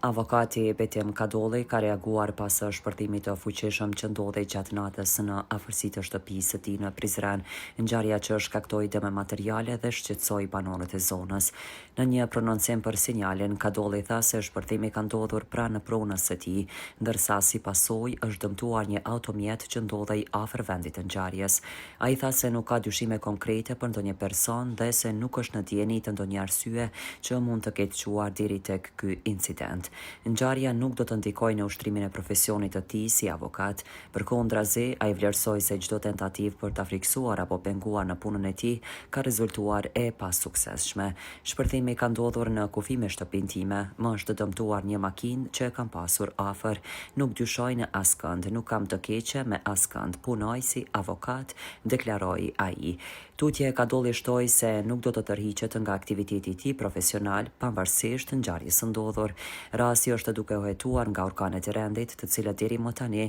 Avokati Betim Kadolli ka reaguar pas shpërthimit të fuqishëm që ndodhi gjatë natës në afërsi të shtëpisë së tij në Prizren, ngjarja që shkaktoi dëme materiale dhe shqetësoi banorët e zonës. Në një prononcim për Sinjalin, Kadolli tha se shpërthimi ka ndodhur pranë pronës së tij, ndërsa si pasojë është dëmtuar një automjet që ndodhej afër vendit të ngjarjes. Ai tha se nuk ka dyshime konkrete për ndonjë person dhe se nuk është në dieni të ndonjë arsye që mund të ketë quar deri tek ky incident. Ngjarja nuk do të ndikojë në ushtrimin e profesionit të tij si avokat. Përkundrazi, ai vlerësoi se çdo tentativë për ta friksuar apo penguar në punën e tij ka rezultuar e pasuksesshme. Shpërthimi ka ndodhur në kufi me shtëpinë time, më është dëmtuar një makinë që kam pasur afër. Nuk dyshoj në askënd, nuk kam të keqe me askënd, punoj si avokat, deklaroi ai. Tutje Kadolli shtoi se nuk do të tërhiqet nga aktiviteti i tij profesional pavarësisht ngjarjes së ndodhur. Rasti është duke u hetuar nga organet e rendit, të cilët deri më tani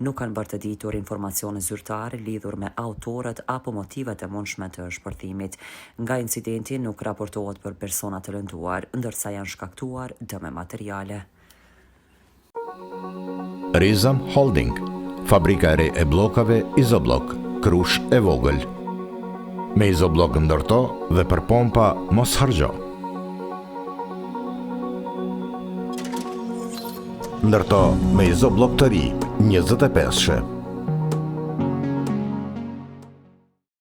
nuk kanë bërë të ditur informacione zyrtare lidhur me autorët apo motivet e mundshme të shpërthimit. Nga incidenti nuk raportohet për persona të lënduar, ndërsa janë shkaktuar dëme materiale. Rizam Holding, fabrika e re e bllokave Izoblok, Krush e vogël. Me Izoblok ndërto dhe për pompa mos harxho. Ndërto me Izoblok të ri, 25.